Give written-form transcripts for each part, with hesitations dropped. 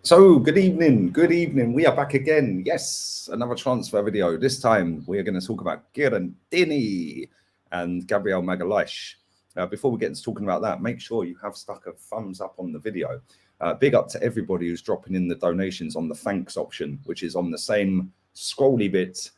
So, good evening. Good evening. We are back again. Yes, another transfer video. This time we are going to talk about Tierney and Gabriel Magalhaes. Before we get into talking about that, make sure you have stuck a thumbs up on the video. Big up to everybody who's dropping in the donations on the thanks option, which is on the same scrolly bit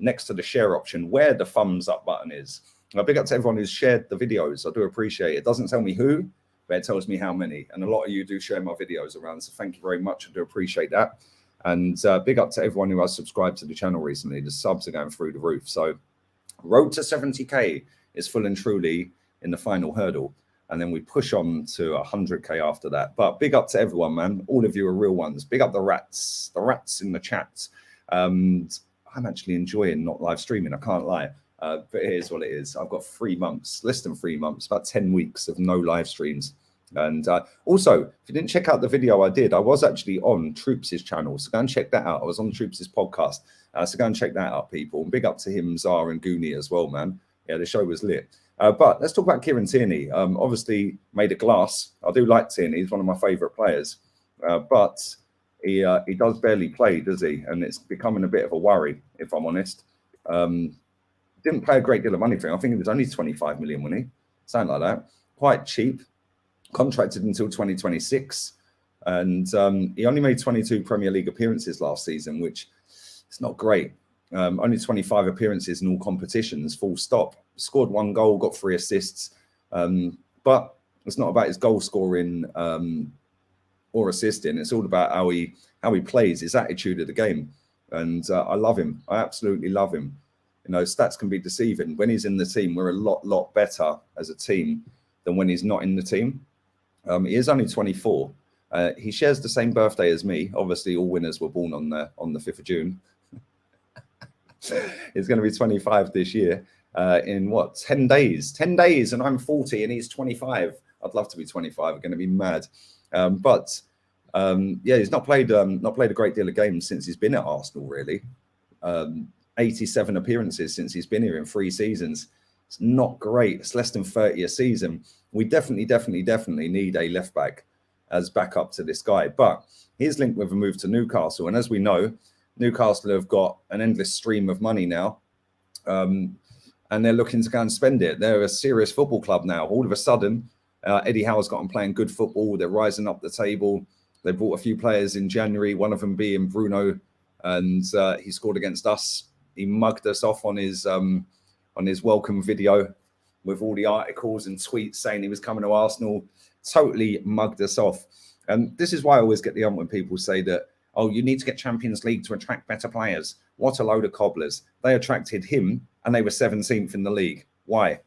next to the share option where the thumbs up button is. Big up to everyone who's shared the videos. I do appreciate it. It doesn't tell me who, but it tells me how many. And a lot of you do share my videos around, so thank you very much. I do appreciate that. And big up to everyone who has subscribed to the channel recently. The subs are going through the roof. So road to 70K is full and truly in the final hurdle. And then we push on to 100K after that. But big up to everyone, man. All of you are real ones. Big up the rats in the chat. I'm actually enjoying not live streaming, I can't lie. But here's what it is. I've got 3 months, less than 3 months, about 10 weeks of no live streams. And also, if you didn't check out the video I did, I was actually on Troops' channel. So go and check that out. I was on Troops' podcast. So go and check that out, people. And big up to him, Zara and Goonie as well, man. Yeah, the show was lit. But let's talk about Kieran Tierney. Obviously, made of glass. I do like Tierney. He's one of my favourite players. But he does barely play, does he? And it's becoming a bit of a worry, if I'm honest. Didn't pay a great deal of money for him. I think it was only 25 million, wasn't he? Something like that. Quite cheap. Contracted until 2026. And he only made 22 Premier League appearances last season, which is not great. Only 25 appearances in all competitions, full stop. Scored 1 goal, got 3 assists. But it's not about his goal scoring or assisting. It's all about how he plays, his attitude of the game. And I love him. I absolutely love him. You know, stats can be deceiving. When he's in the team, we're a lot better as a team than when he's not in the team. He is only 24. He shares the same birthday as me. Obviously, all winners were born on the 5th of June. He's going to be 25 this year in what, 10 days? 10 days, and I'm 40 and he's 25. I'd love to be 25. I'm going to be mad. Yeah, he's not played a great deal of games since he's been at Arsenal, really. 87 appearances since he's been here in 3 seasons. It's not great. It's less than 30 a season. We definitely need a left back as backup to this guy. But he's linked with a move to Newcastle. And as we know, Newcastle have got an endless stream of money now. And they're looking to go and spend it. They're a serious football club now. All of a sudden, Eddie Howe's got them playing good football. They're rising up the table. They bought a few players in January, one of them being Bruno. And he scored against us. He mugged us off on his welcome video with all the articles and tweets saying he was coming to Arsenal. Totally mugged us off. And this is why I always get the when people say that, oh, you need to get Champions League to attract better players. What a load of cobblers. They attracted him and they were 17th in the league. Why?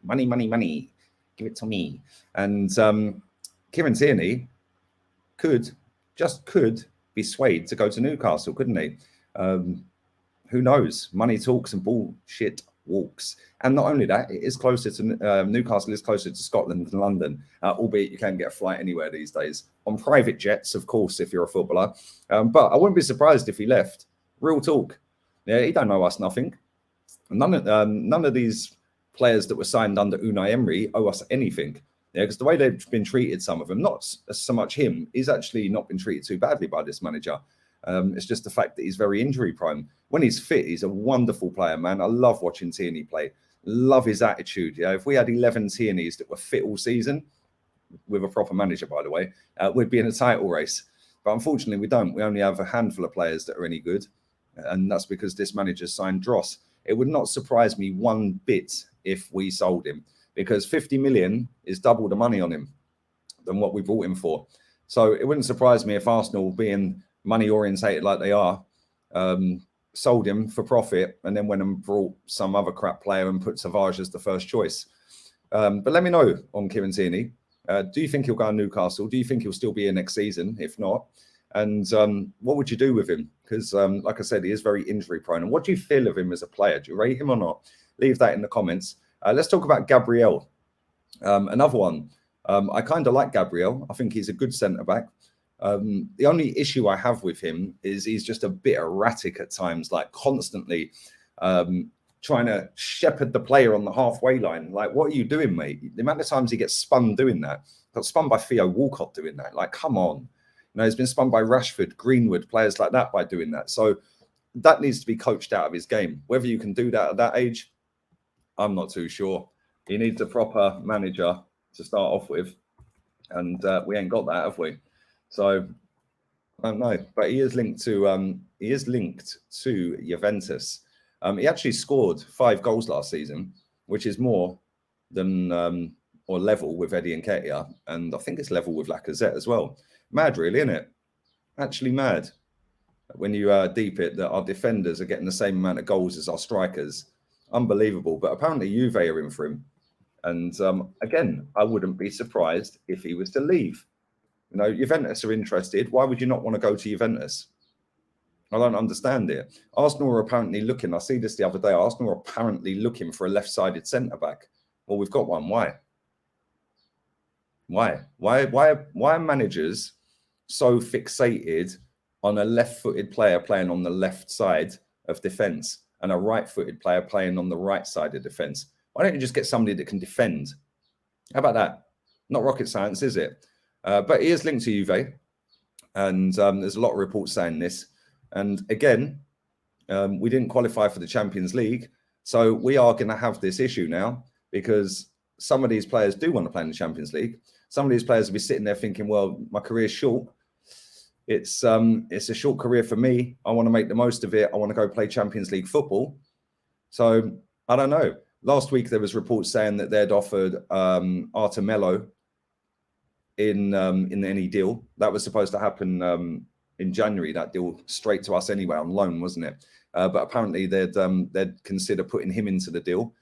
Money. Give it to me. And Kieran Tierney could be swayed to go to Newcastle, couldn't he? Who knows? Money talks and bullshit walks. And not only that, it is closer to Newcastle is closer to Scotland than London, albeit you can get a flight anywhere these days on private jets, of course, if you're a footballer. But I wouldn't be surprised if he left. Real talk. Yeah, he don't know us nothing. None of these players that were signed under Unai Emery owe us anything. Yeah, because the way they've been treated, some of them, not so much him, he's actually not been treated too badly by this manager. It's just the fact that he's very injury prone. When he's fit, he's a wonderful player, man. I love watching Tierney play. Love his attitude. Yeah, if we had 11 Tierneys that were fit all season, with a proper manager, by the way, we'd be in a title race. But unfortunately, we don't. We only have a handful of players that are any good. And that's because this manager signed Dross. It would not surprise me one bit if we sold him, because 50 million is double the money on him than what we bought him for. So it wouldn't surprise me if Arsenal, being money orientated like they are, sold him for profit and then went and brought some other crap player and put Savage as the first choice. But let me know on Kieran Tierney. Do you think he'll go to Newcastle? Do you think he'll still be here next season? If not, and what would you do with him? Because like I said, he is very injury prone. And what do you feel of him as a player? Do you rate him or not? Leave that in the comments. Let's talk about Gabriel. Another one. I kind of like Gabriel. I think he's a good centre back. The only issue I have with him is he's just a bit erratic at times, like constantly trying to shepherd the player on the halfway line. Like, what are you doing, mate? The amount of times he gets spun doing that. Got spun by Theo Walcott doing that. Like, come on. You know, he's been spun by Rashford, Greenwood, players like that by doing that. So that needs to be coached out of his game. Whether you can do that at that age, I'm not too sure. He needs a proper manager to start off with, and we ain't got that, have we? So I don't know, but he is linked to Juventus. He actually scored 5 goals last season, which is more than or level with Eddie Nketiah, and I think it's level with Lacazette as well. Mad, really, isn't it? Actually mad when you deep it that our defenders are getting the same amount of goals as our strikers. Unbelievable. But apparently Juve are in for him, and again, I wouldn't be surprised if he was to leave. You know, Juventus are interested. Why would you not want to go to Juventus? I don't understand it. Arsenal are apparently looking. I see this the other day. Arsenal are apparently looking for a left-sided centre back. Well, we've got one. Why? Why are managers so fixated on a left-footed player playing on the left side of defence and a right-footed player playing on the right side of defence? Why don't you just get somebody that can defend? How about that? Not rocket science, is it? But he is linked to Juve, and there's a lot of reports saying this. And again, we didn't qualify for the Champions League, so we are going to have this issue now because some of these players do want to play in the Champions League. Some of these players will be sitting there thinking, well, my career's short. It's a short career for me. I want to make the most of it. I want to go play Champions League football. So I don't know. Last week, there was reports saying that they'd offered Arthur Melo in any deal. That was supposed to happen in January, that deal straight to us anyway on loan, wasn't it? But apparently they'd consider putting him into the deal.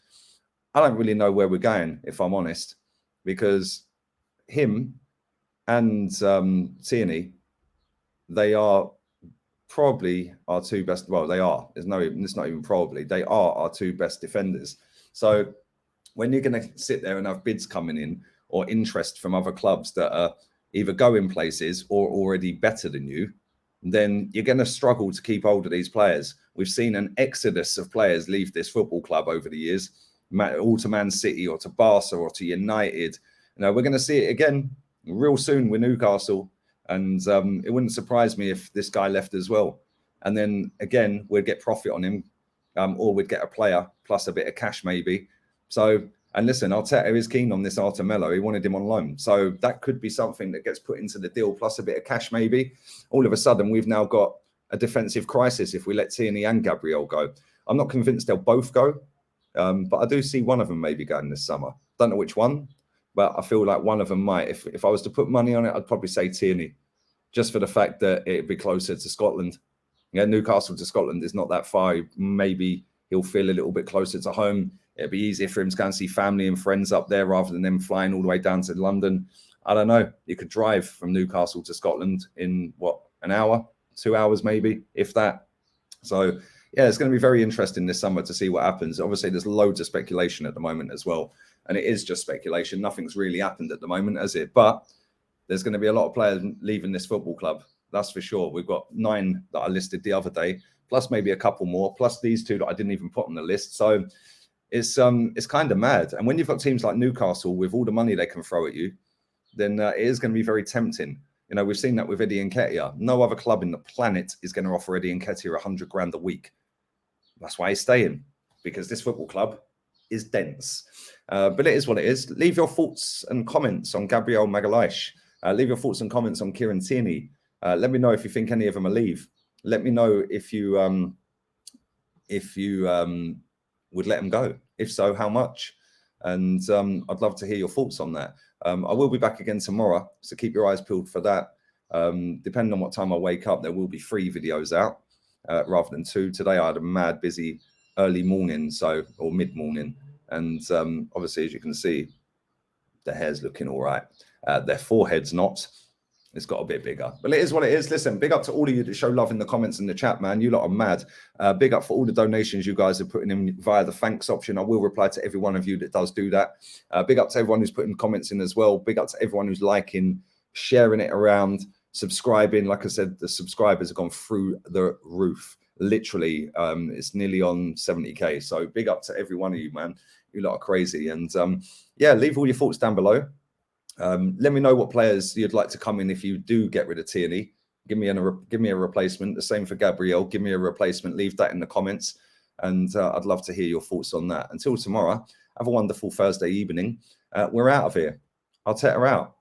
I don't really know where we're going, if I'm honest, because him and Tierney, they are probably our 2 best. Well, they are. It's not even probably. They are our 2 best defenders. So when you're going to sit there and have bids coming in or interest from other clubs that are either going places or already better than you, then you're going to struggle to keep hold of these players. We've seen an exodus of players leave this football club over the years, all to Man City or to Barca or to United. You know, we're going to see it again real soon with Newcastle. And it wouldn't surprise me if this guy left as well. And then again, we'd get profit on him, or we'd get a player plus a bit of cash maybe. So, and listen, Arteta is keen on this Arthur Melo. He wanted him on loan. So that could be something that gets put into the deal plus a bit of cash maybe. All of a sudden, we've now got a defensive crisis if we let Tierney and Gabriel go. I'm not convinced they'll both go, but I do see one of them maybe going this summer. Don't know which one, but I feel like one of them might. If I was to put money on it, I'd probably say Tierney, just for the fact that it'd be closer to Scotland. Yeah, Newcastle to Scotland is not that far. Maybe he'll feel a little bit closer to home. It'd be easier for him to go and see family and friends up there rather than them flying all the way down to London. I don't know. You could drive from Newcastle to Scotland in, what, an hour, 2 hours maybe, if that. So, yeah, it's going to be very interesting this summer to see what happens. Obviously, there's loads of speculation at the moment as well. And it is just speculation. Nothing's really happened at the moment, has it? But there's going to be a lot of players leaving this football club. That's for sure. We've got 9 that I listed the other day, plus maybe a couple more, plus these 2 that I didn't even put on the list. So it's kind of mad. And when you've got teams like Newcastle with all the money they can throw at you, then it is going to be very tempting. You know, we've seen that with Eddie Nketiah. No other club in the planet is going to offer Eddie Nketiah 100 grand a week. That's why he's staying, because this football club is dense. But it is what it is. Leave your thoughts and comments on Gabriel Magalhaes. Leave your thoughts and comments on Kieran Tierney. Let me know if you think any of them will leave. Let me know if you would let them go. If so, how much? And I'd love to hear your thoughts on that. I will be back again tomorrow, so keep your eyes peeled for that. Depending on what time I wake up, there will be 3 videos out rather than 2. Today I had a mad busy early morning, or mid-morning. And obviously, as you can see, the hair's looking all right. Their forehead's not. It's got a bit bigger, but it is what it is. Listen, big up to all of you that show love in the comments and the chat, man. You lot are mad. Big up for all the donations you guys are putting in via the thanks option. I will reply to every one of you that does do that. Big up to everyone who's putting comments in as well. Big up to everyone who's liking, sharing it around, subscribing. Like I said, the subscribers have gone through the roof. Literally, it's nearly on 70k. So big up to every one of you, man. You lot are crazy. And yeah, leave all your thoughts down below. Let me know what players you'd like to come in if you do get rid of Tierney. Give me a replacement. The same for Gabriel. Give me a replacement. Leave that in the comments, and I'd love to hear your thoughts on that. Until tomorrow, have a wonderful Thursday evening. We're out of here. Arteta out.